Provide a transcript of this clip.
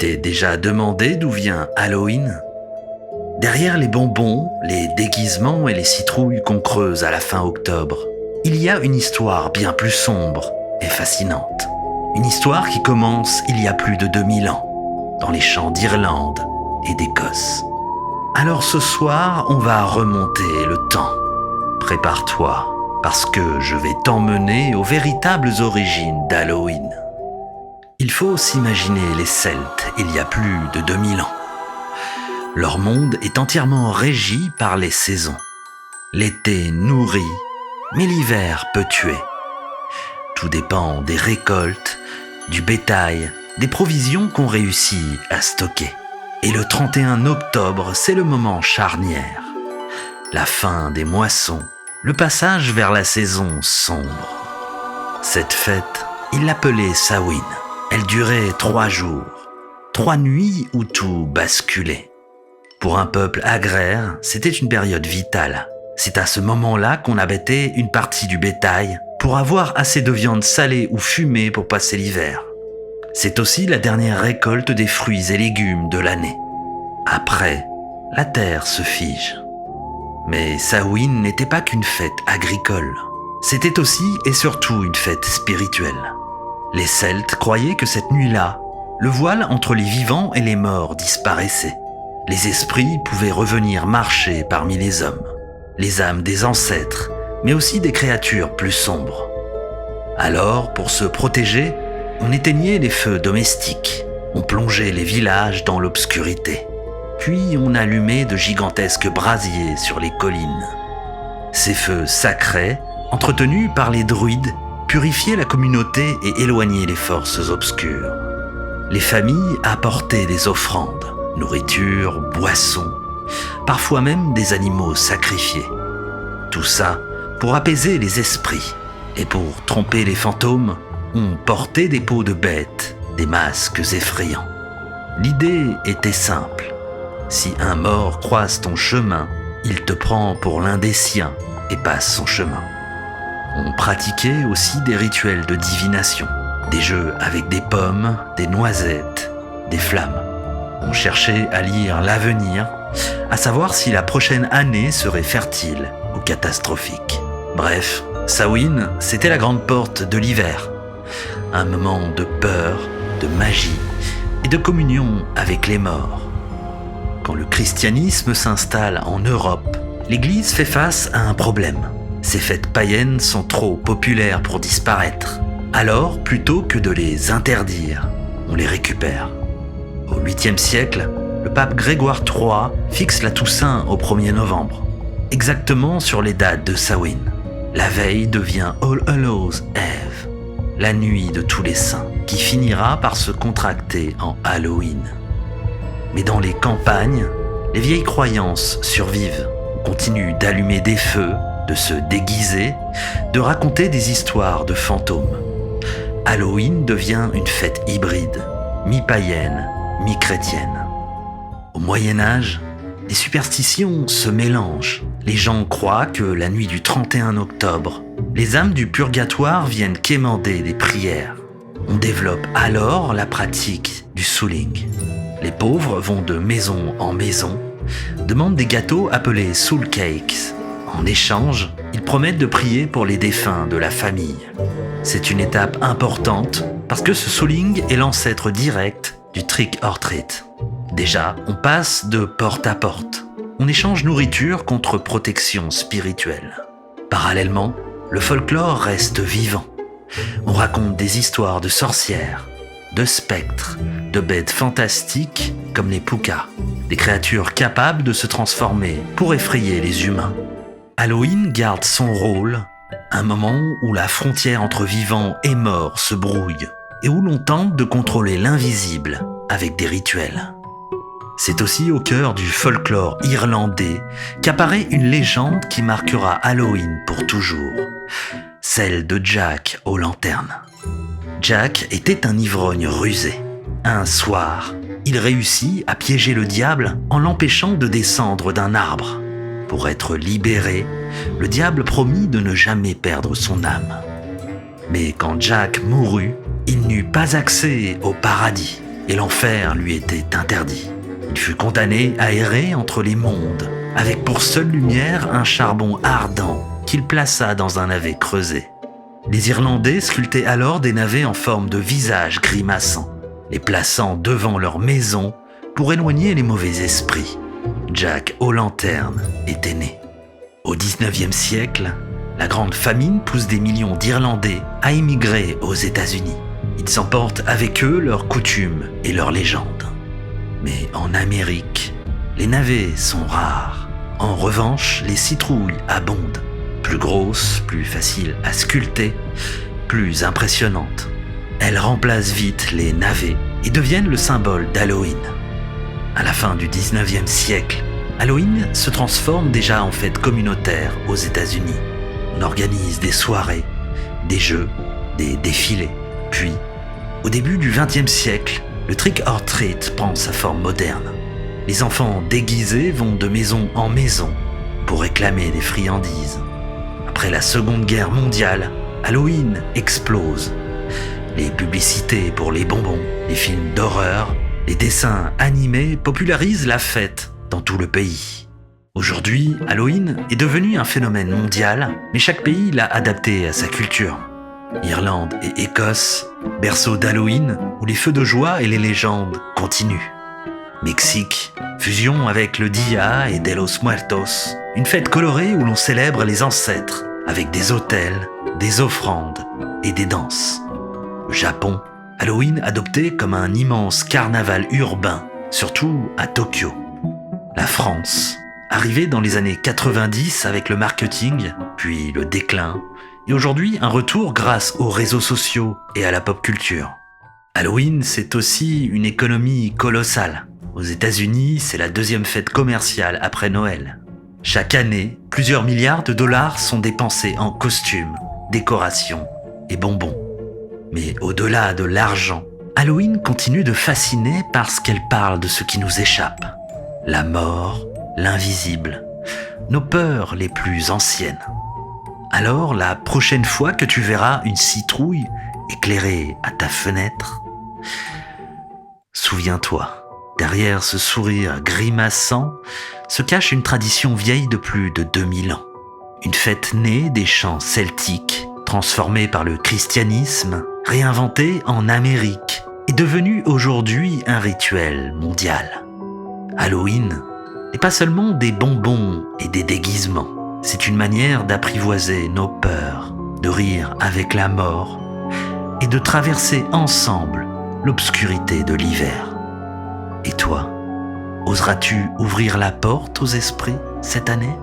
t'es déjà demandé d'où vient Halloween ? Derrière les bonbons, les déguisements et les citrouilles qu'on creuse à la fin octobre, il y a une histoire bien plus sombre et fascinante. Une histoire qui commence il y a plus de 2000 ans, dans les champs d'Irlande et d'Écosse. Alors ce soir, on va remonter le temps. Prépare-toi, parce que je vais t'emmener aux véritables origines d'Halloween. Il faut s'imaginer les Celtes il y a plus de 2000 ans. Leur monde est entièrement régi par les saisons. L'été nourrit, mais l'hiver peut tuer. Tout dépend des récoltes, du bétail, des provisions qu'on réussit à stocker. Et le 31 octobre, c'est le moment charnière. La fin des moissons, le passage vers la saison sombre. Cette fête, il l'appelait Samhain. Elle durait 3 jours, 3 nuits où tout basculait. Pour un peuple agraire, c'était une période vitale. C'est à ce moment-là qu'on abattait une partie du bétail pour avoir assez de viande salée ou fumée pour passer l'hiver. C'est aussi la dernière récolte des fruits et légumes de l'année. Après, la terre se fige. Mais Samhain n'était pas qu'une fête agricole. C'était aussi et surtout une fête spirituelle. Les Celtes croyaient que cette nuit-là, le voile entre les vivants et les morts disparaissait. Les esprits pouvaient revenir marcher parmi les hommes, les âmes des ancêtres, mais aussi des créatures plus sombres. Alors, pour se protéger, on éteignait les feux domestiques, on plongeait les villages dans l'obscurité, puis on allumait de gigantesques brasiers sur les collines. Ces feux sacrés, entretenus par les druides, purifiaient la communauté et éloignaient les forces obscures. Les familles apportaient des offrandes, nourriture, boissons, parfois même des animaux sacrifiés. Tout ça pour apaiser les esprits. Et pour tromper les fantômes, on portait des peaux de bêtes, des masques effrayants. L'idée était simple. Si un mort croise ton chemin, il te prend pour l'un des siens et passe son chemin. On pratiquait aussi des rituels de divination, des jeux avec des pommes, des noisettes, des flammes. On cherchait à lire l'avenir, à savoir si la prochaine année serait fertile ou catastrophique. Bref, Samhain, c'était la grande porte de l'hiver. Un moment de peur, de magie et de communion avec les morts. Quand le christianisme s'installe en Europe, l'Église fait face à un problème. Ces fêtes païennes sont trop populaires pour disparaître. Alors, plutôt que de les interdire, on les récupère. Au 8e siècle, le pape Grégoire III fixe la Toussaint au 1er novembre, exactement sur les dates de Samhain. La veille devient All Hallows Eve, la nuit de tous les saints, qui finira par se contracter en Halloween. Mais dans les campagnes, les vieilles croyances survivent. On continue d'allumer des feux, de se déguiser, de raconter des histoires de fantômes. Halloween devient une fête hybride, mi-païenne, mi-chrétienne. Au Moyen-Âge, les superstitions se mélangent. Les gens croient que la nuit du 31 octobre, les âmes du purgatoire viennent quémander des prières. On développe alors la pratique du souling. Les pauvres vont de maison en maison, demandent des gâteaux appelés soul cakes. En échange, ils promettent de prier pour les défunts de la famille. C'est une étape importante parce que ce souling est l'ancêtre direct du trick or treat. Déjà, on passe de porte à porte. On échange nourriture contre protection spirituelle. Parallèlement, le folklore reste vivant. On raconte des histoires de sorcières, de spectres, de bêtes fantastiques comme les pukas, des créatures capables de se transformer pour effrayer les humains. Halloween garde son rôle, un moment où la frontière entre vivants et morts se brouille et où l'on tente de contrôler l'invisible avec des rituels. C'est aussi au cœur du folklore irlandais qu'apparaît une légende qui marquera Halloween pour toujours, celle de Jack aux lanternes. Jack était un ivrogne rusé. Un soir, il réussit à piéger le diable en l'empêchant de descendre d'un arbre. Pour être libéré, le diable promit de ne jamais perdre son âme. Mais quand Jack mourut, il n'eut pas accès au paradis. et l'enfer lui était interdit. Il fut condamné à errer entre les mondes, avec pour seule lumière un charbon ardent qu'il plaça dans un navet creusé. Les Irlandais sculptaient alors des navets en forme de visages grimaçants, les plaçant devant leur maison pour éloigner les mauvais esprits. Jack O'Lantern était né. Au XIXe siècle, la grande famine pousse des millions d'Irlandais à émigrer aux États-Unis. Ils emportent avec eux leurs coutumes et leurs légendes. Mais en Amérique, les navets sont rares. En revanche, les citrouilles abondent. Plus grosses, plus faciles à sculpter, plus impressionnantes. Elles remplacent vite les navets et deviennent le symbole d'Halloween. À la fin du XIXe siècle, Halloween se transforme déjà en fête communautaire aux États-Unis. On organise des soirées, des jeux, des défilés. Puis, au début du XXe siècle, le trick or treat prend sa forme moderne. Les enfants déguisés vont de maison en maison pour réclamer des friandises. Après la Seconde Guerre mondiale, Halloween explose. Les publicités pour les bonbons, les films d'horreur, les dessins animés popularisent la fête dans tout le pays. Aujourd'hui, Halloween est devenu un phénomène mondial, mais chaque pays l'a adapté à sa culture. Irlande et Écosse, berceau d'Halloween, où les feux de joie et les légendes continuent. Mexique, fusion avec le Dia et de los Muertos, une fête colorée où l'on célèbre les ancêtres, avec des autels, des offrandes et des danses. Le Japon, Halloween adopté comme un immense carnaval urbain, surtout à Tokyo. La France, arrivée dans les années 90 avec le marketing, puis le déclin, et aujourd'hui un retour grâce aux réseaux sociaux et à la pop culture. Halloween, c'est aussi une économie colossale. Aux États-Unis, c'est la deuxième fête commerciale après Noël. Chaque année, plusieurs milliards de dollars sont dépensés en costumes, décorations et bonbons. Mais au-delà de l'argent, Halloween continue de fasciner parce qu'elle parle de ce qui nous échappe. La mort, l'invisible, nos peurs les plus anciennes. Alors, la prochaine fois que tu verras une citrouille éclairée à ta fenêtre, souviens-toi, derrière ce sourire grimaçant se cache une tradition vieille de plus de 2000 ans. Une fête née des chants celtiques, transformée par le christianisme, réinventée en Amérique et devenue aujourd'hui un rituel mondial. Halloween n'est pas seulement des bonbons et des déguisements. C'est une manière d'apprivoiser nos peurs, de rire avec la mort et de traverser ensemble l'obscurité de l'hiver. Et toi, oseras-tu ouvrir la porte aux esprits cette année ?